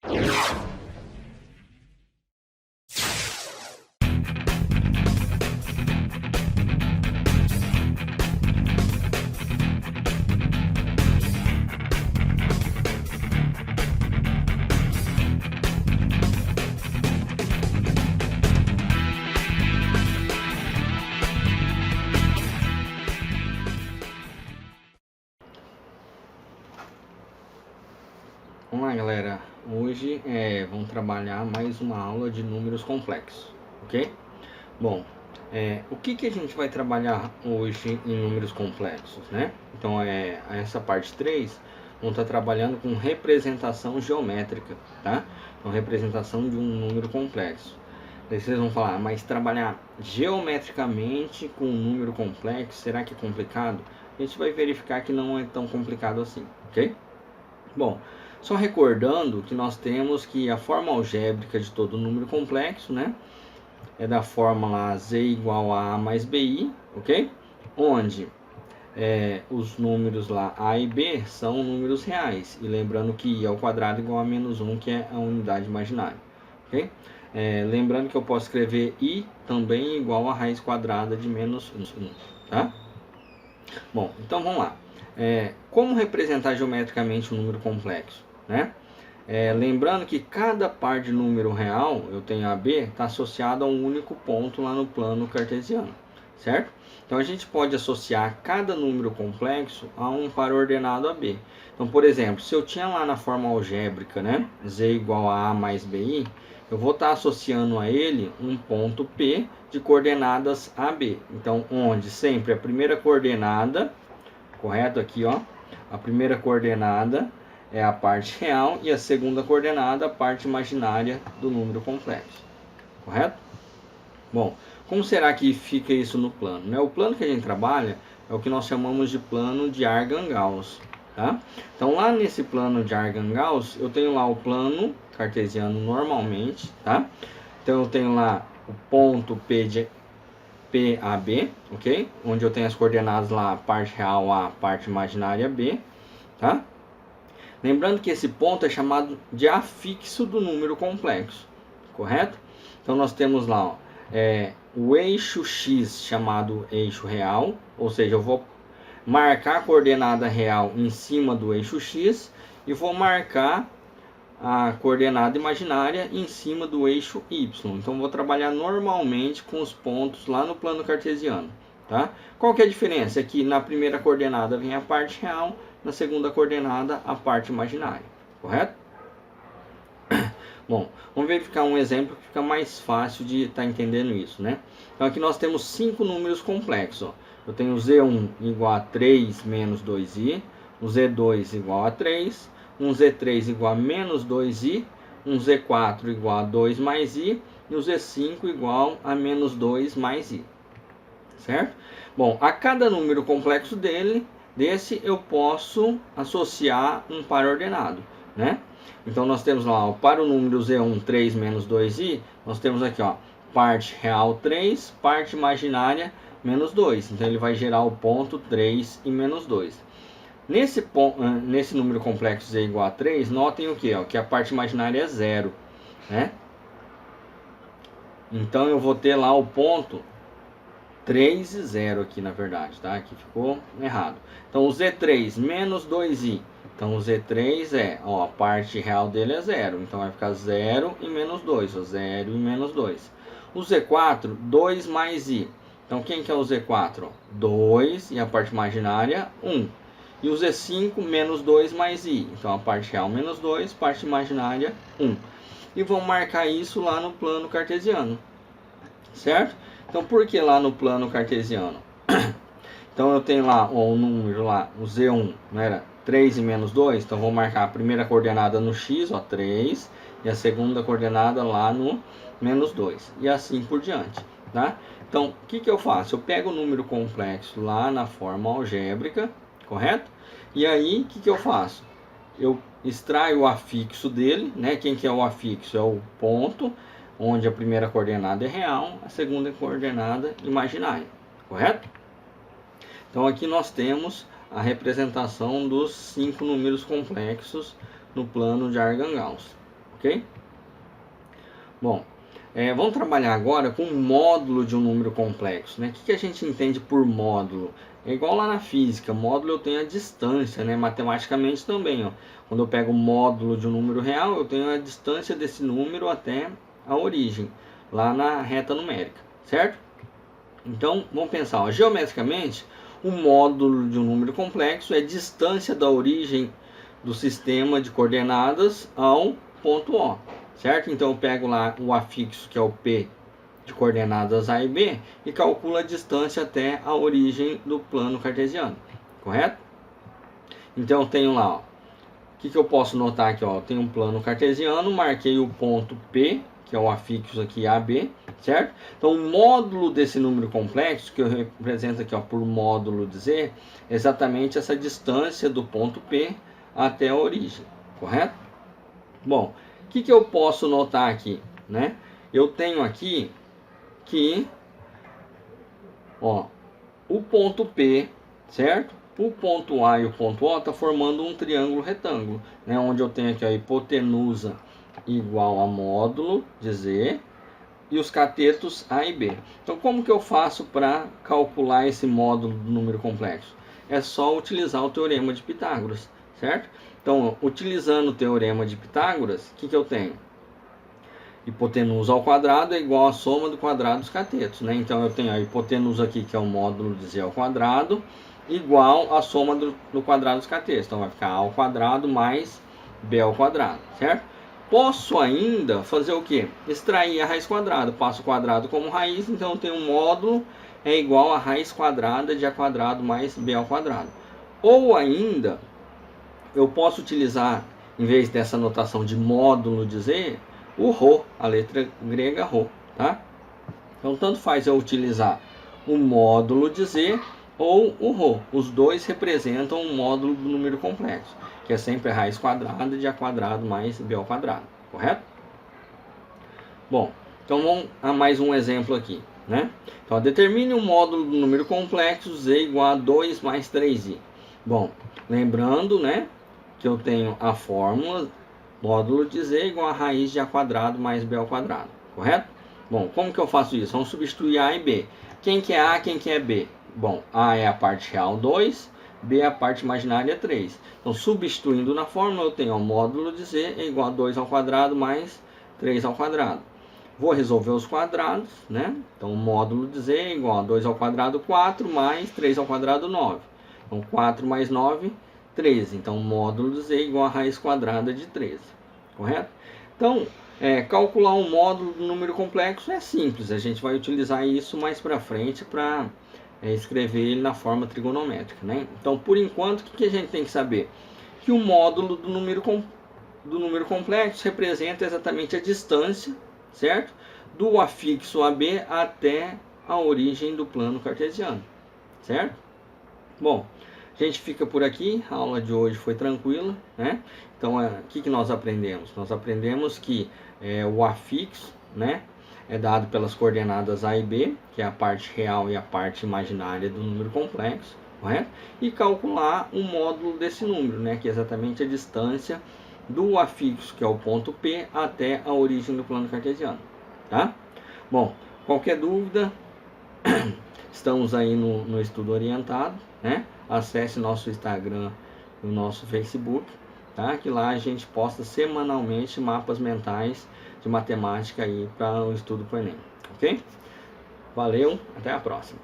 Vamos lá, galera, hoje vamos trabalhar mais uma aula de números complexos, ok? Bom, o que a gente vai trabalhar hoje em números complexos, né? Então, essa parte 3, vamos estar trabalhando com representação geométrica, tá? Então, representação de um número complexo. Daí vocês vão falar, mas trabalhar geometricamente com um número complexo, será que é complicado? A gente vai verificar que não é tão complicado assim, ok? Bom, só recordando que nós temos que a forma algébrica de todo número complexo, né, é da fórmula Z igual a A mais BI, ok? Onde os números lá A e B são números reais. E lembrando que I ao quadrado igual a menos 1, que é a unidade imaginária, ok? Lembrando que eu posso escrever I também igual a raiz quadrada de menos 1, tá? Bom, então vamos lá. Como representar geometricamente um número complexo, né? Lembrando que cada par de número real, eu tenho AB, está associado a um único ponto lá no plano cartesiano, certo? Então a gente pode associar cada número complexo a um par ordenado AB. Então, por exemplo, se eu tinha lá na forma algébrica, né, Z igual a A mais BI, eu vou estar associando a ele um ponto P de coordenadas AB. Então, onde sempre a primeira coordenada, correto? Aqui, ó, a primeira coordenada é a parte real e a segunda coordenada a parte imaginária do número complexo, correto? Bom, como será que fica isso no plano, né? O plano que a gente trabalha é o que nós chamamos de plano de Argand-Gauss, tá? Então lá nesse plano de Argand-Gauss eu tenho lá o plano cartesiano normalmente, tá? Então eu tenho lá o ponto P de PAB, ok? Onde eu tenho as coordenadas lá, a parte real A, a parte imaginária B, tá? Lembrando que esse ponto é chamado de afixo do número complexo, correto? Então nós temos lá, ó, o eixo X chamado eixo real, ou seja, eu vou marcar a coordenada real em cima do eixo X e vou marcar a coordenada imaginária em cima do eixo Y. Então vou trabalhar normalmente com os pontos lá no plano cartesiano, tá? Qual que é a diferença? É que na primeira coordenada vem a parte real, na segunda coordenada a parte imaginária, correto? Bom, vamos verificar um exemplo que fica mais fácil de estar entendendo isso, né? Então aqui nós temos 5 números complexos, ó. Eu tenho Z1 igual a 3 menos 2i, o Z2 igual a 3, um Z3 igual a menos 2i, um Z4 igual a 2 mais i, e o Z5 igual a menos 2 mais i, certo? Bom, a cada número complexo desse eu posso associar um par ordenado, né? Então nós temos lá, ó, para o número Z1, 3 menos 2i, nós temos aqui, ó, parte real 3, parte imaginária menos 2. Então ele vai gerar o ponto 3 e menos 2. Nesse número complexo Z igual a 3, notem o que? Que a parte imaginária é 0, né? Então eu vou ter lá o ponto 3 e 0 aqui, na verdade, tá? Aqui ficou errado. Então o Z3 menos 2i. Então o Z3 a parte real dele é 0. Então vai ficar 0 e menos 2. 0 e menos 2. O Z4, 2 mais i. Então quem que é o Z4? 2 e a parte imaginária 1. E o Z5 menos 2 mais i. Então a parte real menos 2, parte imaginária 1. E vamos marcar isso lá no plano cartesiano, certo? Então por que lá no plano cartesiano? Então eu tenho lá o número lá, o Z1, não era 3 e menos 2, então vou marcar a primeira coordenada no X, ó, 3, e a segunda coordenada lá no menos 2, e assim por diante, tá? Então, o que eu faço? Eu pego o número complexo lá na forma algébrica, correto? E aí, o que eu faço? Eu extraio o afixo dele, né? Quem que é o afixo? É o ponto, onde a primeira coordenada é real, a segunda coordenada imaginária, correto? Então aqui nós temos a representação dos 5 números complexos no plano de Argand-Gauss, ok? Bom, vamos trabalhar agora com o módulo de um número complexo, né? O que a gente entende por módulo? É igual lá na física, módulo eu tenho a distância, né? Matematicamente também, ó. Quando eu pego o módulo de um número real, eu tenho a distância desse número até a origem, lá na reta numérica, certo? Então, vamos pensar, ó, geometricamente, o módulo de um número complexo é a distância da origem do sistema de coordenadas ao ponto O, certo? Então, eu pego lá o afixo, que é o P de coordenadas A e B, e calculo a distância até a origem do plano cartesiano, correto? Então, eu tenho lá, ó, o que eu posso notar aqui? Ó, eu tenho um plano cartesiano, marquei o ponto P, que é o afixo aqui AB, certo? Então, o módulo desse número complexo, que eu represento aqui ó, por módulo de Z, é exatamente essa distância do ponto P até a origem, correto? Bom, o que eu posso notar aqui, né? Eu tenho aqui que, ó, o ponto P, certo? O ponto A e o ponto O está formando um triângulo retângulo, né? Onde eu tenho aqui a hipotenusa igual a módulo de Z e os catetos A e B. Então, como que eu faço para calcular esse módulo do número complexo? É só utilizar o teorema de Pitágoras, certo? Então, utilizando o teorema de Pitágoras, o que eu tenho? Hipotenusa ao quadrado é igual a soma do quadrado dos catetos, né? Então, eu tenho a hipotenusa aqui, que é o módulo de Z ao quadrado, igual a soma do quadrado dos catetos. Então, vai ficar A ao quadrado mais B ao quadrado, certo? Posso ainda fazer o que? Extrair a raiz quadrada. Passo o quadrado como raiz, então eu tenho um módulo é igual a raiz quadrada de A quadrado mais B ao quadrado. Ou ainda, eu posso utilizar, em vez dessa notação de módulo de Z, o ρ, a letra grega ρ, tá? Então, tanto faz eu utilizar o módulo de Z ou o ρ. Os dois representam um módulo do número complexo, que é sempre a raiz quadrada de A quadrado mais B ao quadrado, correto? Bom, então vamos a mais um exemplo aqui, né? Então, determine o módulo do número complexo Z igual a 2 mais 3i. Bom, lembrando, né, que eu tenho a fórmula módulo de Z igual a raiz de A quadrado mais B ao quadrado, correto? Bom, como que eu faço isso? Vamos substituir A e B. Quem que é A, quem que é B? Bom, A é a parte real 2, B é a parte imaginária 3. Então, substituindo na fórmula, eu tenho o módulo de Z é igual a 2 ao quadrado mais 3 ao quadrado. Vou resolver os quadrados, né? Então, o módulo de Z é igual a 2 ao quadrado 4 mais 3 ao quadrado 9. Então, 4 mais 9, 13. Então, o módulo de Z é igual a raiz quadrada de 13. Correto? Então, calcular um módulo do número complexo é simples. A gente vai utilizar isso mais para frente para escrever ele na forma trigonométrica, né? Então, por enquanto, o que a gente tem que saber? Que o módulo do número complexo representa exatamente a distância, certo? Do afixo AB até a origem do plano cartesiano, certo? Bom, a gente fica por aqui, a aula de hoje foi tranquila, né? Então, o que nós aprendemos? Nós aprendemos que o afixo, né, é dado pelas coordenadas A e B, que é a parte real e a parte imaginária do número complexo, correto? E calcular o módulo desse número, né, que é exatamente a distância do afixo, que é o ponto P, até a origem do plano cartesiano, tá? Bom, qualquer dúvida, estamos aí no estudo orientado, né? Acesse nosso Instagram e o nosso Facebook, tá? Que lá a gente posta semanalmente mapas mentais de matemática aí para o estudo para o Enem, ok? Valeu, até a próxima.